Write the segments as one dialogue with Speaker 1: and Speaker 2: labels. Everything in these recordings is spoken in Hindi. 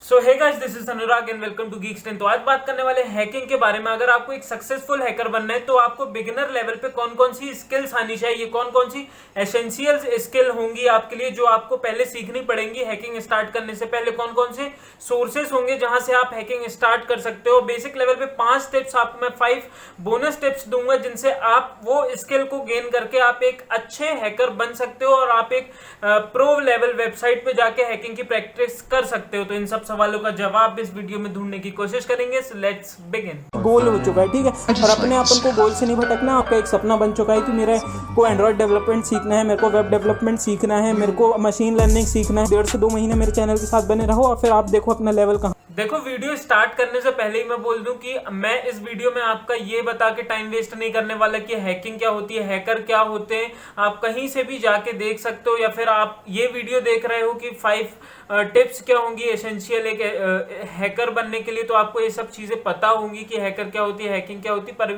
Speaker 1: So hey guys, this is Anurag and welcome to geeks 10। तो आज बात करने वाले हैकिंग के बारे में। अगर आपको एक सक्सेसफुल हैकर बनना है तो आपको बिगिनर लेवल पे कौन कौन सी स्किल्स आनी चाहिए, कौन कौन सी एसेंशियल स्किल होंगी आपके लिए जो आपको पहले सीखनी पड़ेंगी हैकिंग स्टार्ट करने से पहले, कौन कौन से सोर्सेस होंगे जहां से आप हैकिंग स्टार्ट कर सकते हो। बेसिक लेवल पे 5 टिप्स आपको मैं 5 बोनस टिप्स दूंगा जिनसे आप वो स्किल को गेन करके आप एक अच्छे हैकर बन सकते हो और आप एक प्रो लेवल वेबसाइट पे जाके हैकिंग की प्रैक्टिस कर सकते हो। तो इन सब सवालों का जवाब इस वीडियो में ढूंढने की कोशिश करेंगे। So let's begin.
Speaker 2: गोल हो चुका है, ठीक है। और अपने अपन को गोल से नहीं भटकना। आपका एक सपना बन चुका है कि मेरे को एंड्रॉइड डेवलपमेंट सीखना है, मेरे को वेब डेवलपमेंट सीखना है, मेरे को मशीन लर्निंग सीखना है। 1.5 से 2 महीने मेरे चैनल के साथ बने रहो और फिर आप देखो अपना लेवल कहाँ।
Speaker 1: देखो, वीडियो स्टार्ट करने से पहले ही मैं बोल दूं कि मैं इस वीडियो में आपका ये बता के टाइम वेस्ट नहीं करने वाला कि हैकिंग क्या होती है, हैकर क्या होते हैं। आप कहीं से भी जाके देख सकते हो या फिर आप ये वीडियो देख रहे हो कि 5 टिप्स क्या होंगी एसेंशियल एक हैकर बनने के लिए, तो आपको ये सब चीजें पता होंगी कि हैकर क्या होती है, हैकिंग क्या होती है। पर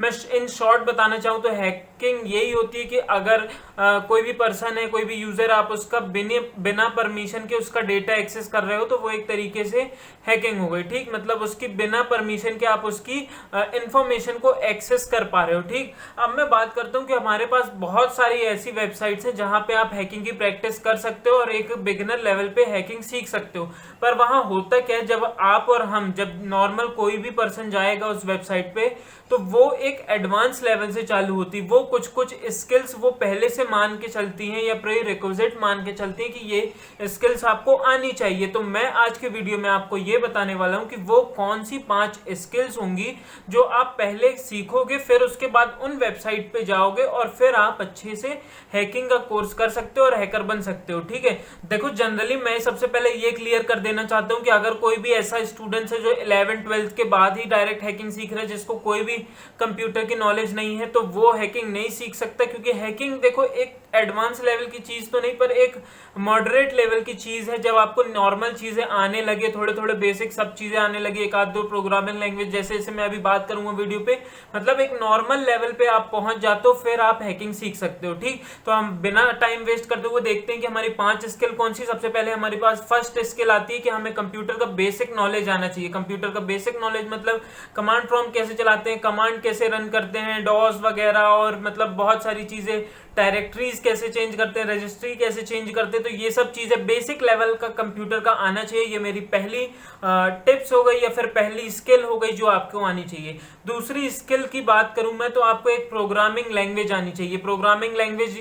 Speaker 1: मैं इन शॉर्ट बताना चाहूँ तो हैकिंग यही होती है कि अगर कोई भी पर्सन है, कोई भी यूजर, आप उसका बिना परमिशन के उसका डेटा एक्सेस कर रहे हो तो वो एक तरीके से हैकिंग हो गई, ठीक। मतलब उसकी बिना परमिशन के आप उसकी इंफॉर्मेशन को एक्सेस कर पा रहे हो, ठीक। अब मैं बात करता हूं कि हमारे पास बहुत सारी ऐसी वेबसाइट्स हैं जहां पे आप हैकिंग की प्रैक्टिस कर सकते हो और एक बिगिनर लेवल पे हैकिंग सीख सकते हो। पर वहां होता क्या है, जब आप और हम, जब नॉर्मल कोई भी पर्सन जाएगा उस वेबसाइट पे तो वो एक एडवांस लेवल से चालू होती है। वो कुछ कुछ स्किल्स वो पहले से मान के चलती हैं या प्री रिक्विजिट मान के चलती हैं कि ये स्किल्स आपको आनी चाहिए। तो मैं आज के वीडियो में आपको ये बताने वाला हूं कि वो कौन सी 5 स्किल्स होंगी जो आप पहले सीखोगे, फिर उसके बाद उन वेबसाइट पे जाओगे और फिर आप अच्छे से हैकिंग का कोर्स कर सकते हो और हैकर बन सकते हो, ठीक है। देखो, जनरली मैं सबसे पहले ये क्लियर कर देना चाहता हूं कि अगर कोई भी ऐसा स्टूडेंट है जो 11th 12th के बाद ही डायरेक्ट हैकिंग सीख रहा है, जिसको कोई भी कंप्यूटर की नॉलेज नहीं है, तो वो हैकिंग नहीं सीख सकता। क्योंकि हैकिंग देखो एक एडवांस लेवल की चीज तो नहीं, पर एक मॉडरेट लेवल की चीज है। जब आपको नॉर्मल चीजें आने लगे, थोड़े थोड़े बेसिक सब चीजें आने लगी, एक आध दो प्रोग्रामिंग लैंग्वेज जैसे जैसे मैं अभी बात करूंगा वीडियो पे, मतलब एक नॉर्मल लेवल पे आप पहुंच जाते हो, फिर आप हैकिंग सीख सकते हो, ठीक। तो हम बिना टाइम वेस्ट करते हुए देखते हैं कि हमारी 5 स्किल कौन सी। सबसे पहले हमारे पास फर्स्ट स्किल आती है कि हमें कंप्यूटर का बेसिक नॉलेज आना चाहिए। कंप्यूटर का बेसिक नॉलेज मतलब कमांड प्रॉम्प्ट कैसे चलाते हैं, कमांड कैसे रन करते हैं, डॉस वगैरह, और मतलब बहुत सारी चीजें, डायरेक्टरीज कैसे चेंज करते हैं, रजिस्ट्री कैसे चेंज करते हैं। तो ये सब चीजें बेसिक लेवल का कंप्यूटर का आना चाहिए। ये मेरी पहली टिप्स हो गई या फिर पहली स्किल हो गई जो आपको आनी चाहिए। दूसरी स्किल की बात करूं मैं तो आपको एक प्रोग्रामिंग लैंग्वेज आनी चाहिए। प्रोग्रामिंग लैंग्वेज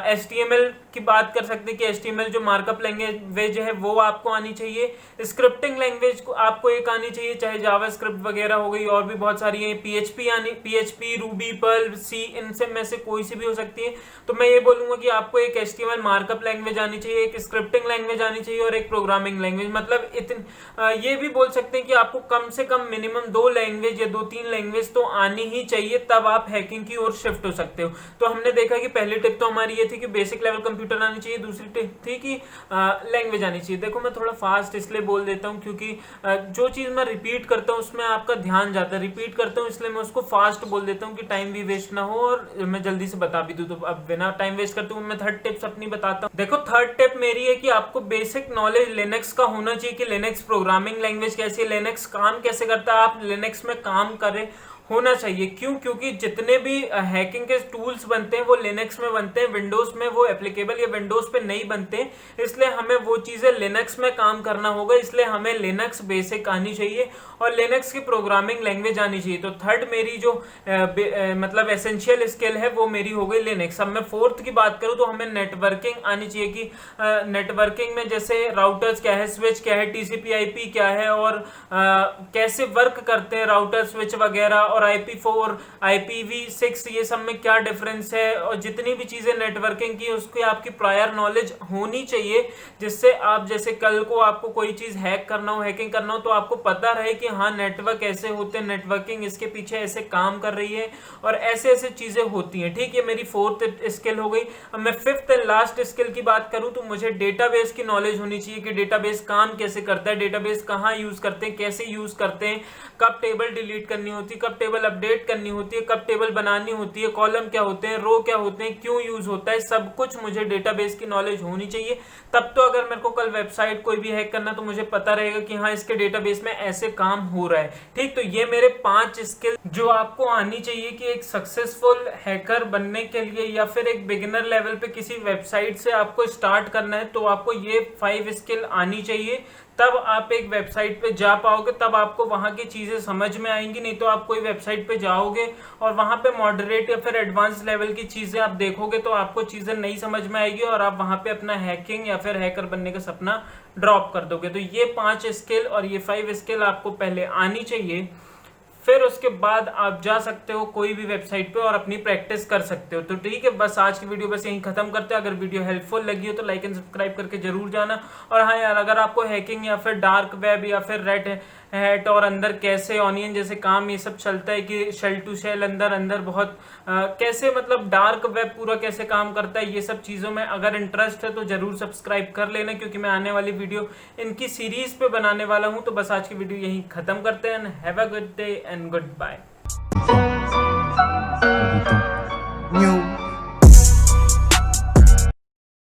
Speaker 1: HTML की बात कर सकते हैं कि HTML जो मार्कअप लैंग्वेज है वो आपको आनी चाहिए। स्क्रिप्टिंग लैंग्वेज आपको एक आनी चाहिए, चाहे जावास्क्रिप्ट वगैरह हो गई, और भी बहुत सारी है। PHP, रूबी, पर्ल, सी, इनसे में से कोई सी भी हो सकती है। तो मैं ये बोलूंगा कि आपको एक HTML मार्कअप लैंग्वेज आनी चाहिए, एक स्क्रिप्टिंग लैंग्वेज आनी चाहिए और एक प्रोग्रामिंग लैंग्वेज। मतलब ये भी बोल सकते हैं कि आपको कम से कम मिनिमम 2 लैंग्वेज या 2-3 लैंग्वेज तो आनी ही चाहिए, तब आप हैकिंग की ओर शिफ्ट हो सकते हो। तो हमने देखा कि पहली टिप तो हमारी ये थी कि बेसिक लेवल कंप्यूटर आनी चाहिए। दूसरी टिप थी कि लैंग्वेज आनी चाहिए। देखो, मैं थोड़ा फास्ट इसलिए बोल देता हूँ क्योंकि जो चीज मैं रिपीट करता हूँ उसमें आपका ध्यान जाता है। रिपीट करता हूँ इसलिए मैं उसको फास्ट बोल देता हूँ कि टाइम भी वेस्ट ना हो और मैं जल्दी से बता भी दूं। तो अब बिना टाइम वेस्ट करते हुए मैं थर्ड टिप्स अपनी बताता हूँ। देखो, थर्ड टिप मेरी है कि आपको बेसिक नॉलेज लिनक्स का होना चाहिए कि लिनक्स प्रोग्रामिंग लैंग्वेज कैसी है, लिनक्स काम कैसे करता है, आप लिनक्स में काम करें होना चाहिए। क्यों? क्योंकि जितने भी हैकिंग के टूल्स बनते हैं वो लिनक्स में बनते हैं, विंडोज में वो एप्लीकेबल या विंडोज पे नहीं बनते। इसलिए हमें वो चीजें लिनक्स में काम करना होगा, इसलिए हमें लिनक्स बेसिक आनी चाहिए और लिनक्स की प्रोग्रामिंग लैंग्वेज आनी चाहिए। तो थर्ड मेरी जो मतलब एसेंशियल स्किल है वो मेरी हो गई लिनक्स। अब मैं फोर्थ की बात करूं तो हमें नेटवर्किंग आनी चाहिए कि नेटवर्किंग में जैसे राउटर्स क्या है, स्विच क्या है, TCP/IP क्या है, और कैसे वर्क करते हैं राउटर, स्विच वगैरह, और IP4, IPv6, ये सब में क्या डिफरेंस है, और जितनी भी चीजें नेटवर्किंग की उसकी आपकी प्रायर नॉलेज होनी चाहिए, जिससे आप जैसे कल को आपको कोई चीज हैक करना हो, हैकिंग करना हो, तो आपको पता रहे कि हाँ नेटवर्क ऐसे होते हैं, नेटवर्किंग इसके पीछे ऐसे काम कर रही है और ऐसे ऐसे चीजें होती हैं, ठीक है। मेरी फोर्थ स्किल हो गई। अब मैं फिफ्थ एंड लास्ट स्किल की बात करूं तो मुझे डेटाबेस की नॉलेज होनी चाहिए कि डेटाबेस काम कैसे करता है, डेटाबेस कहाँ यूज करते हैं, कैसे यूज करते हैं, कब टेबल डिलीट करनी होती है, कब टेबल अपडेट करनी होती है, कब टेबल बनानी होती है, कॉलम क्या होते हैं, रो क्या होते हैं, क्यों यूज होता है, सब कुछ मुझे डेटाबेस की नॉलेज होनी चाहिए। तब तो अगर मेरे को कल वेबसाइट कोई भी हैक करना तो मुझे पता रहेगा कि हाँ इसके डेटाबेस में ऐसे काम हो रहा है। ठीक, तो ये मेरे 5 स्किल जो आपको आनी चाहिए कि एक सक्सेसफुल हैकर बनने के लिए या फिर एक बिगिनर लेवल पे किसी वेबसाइट से आपको स्टार्ट करना है तो आपको ये 5 स्किल आनी चाहिए। तब आप एक वेबसाइट पे जा पाओगे, तब आपको वहां की चीजें समझ में आएंगी। नहीं तो आप कोई वेबसाइट पे जाओगे और वहां पे मॉडरेट या फिर एडवांस लेवल की चीजें आप देखोगे तो आपको चीजें नहीं समझ में आएगी और आप वहां पे अपना हैकिंग या फिर हैकर बनने का सपना ड्रॉप कर दोगे। तो ये 5 स्किल और ये 5 स्किल आपको पहले आनी चाहिए, फिर उसके बाद आप जा सकते हो कोई भी वेबसाइट पे और अपनी प्रैक्टिस कर सकते हो। तो ठीक है, बस आज की वीडियो बस यहीं खत्म करते हैं। अगर वीडियो हेल्पफुल लगी हो तो लाइक एंड सब्सक्राइब करके जरूर जाना। और हाँ यार, अगर आपको हैकिंग या फिर डार्क वेब या फिर रेड हैट और अंदर कैसे ऑनियन जैसे काम ये सब चलता है कि शेल टू शेल अंदर अंदर बहुत कैसे मतलब डार्क वेब पूरा कैसे काम करता है, ये सब चीज़ों में अगर इंटरेस्ट है तो जरूर सब्सक्राइब कर लेना, क्योंकि मैं आने वाली वीडियो इनकी सीरीज पे बनाने वाला हूँ। तो बस आज की वीडियो यहीं खत्म करते हैं। Have a good day and good bye.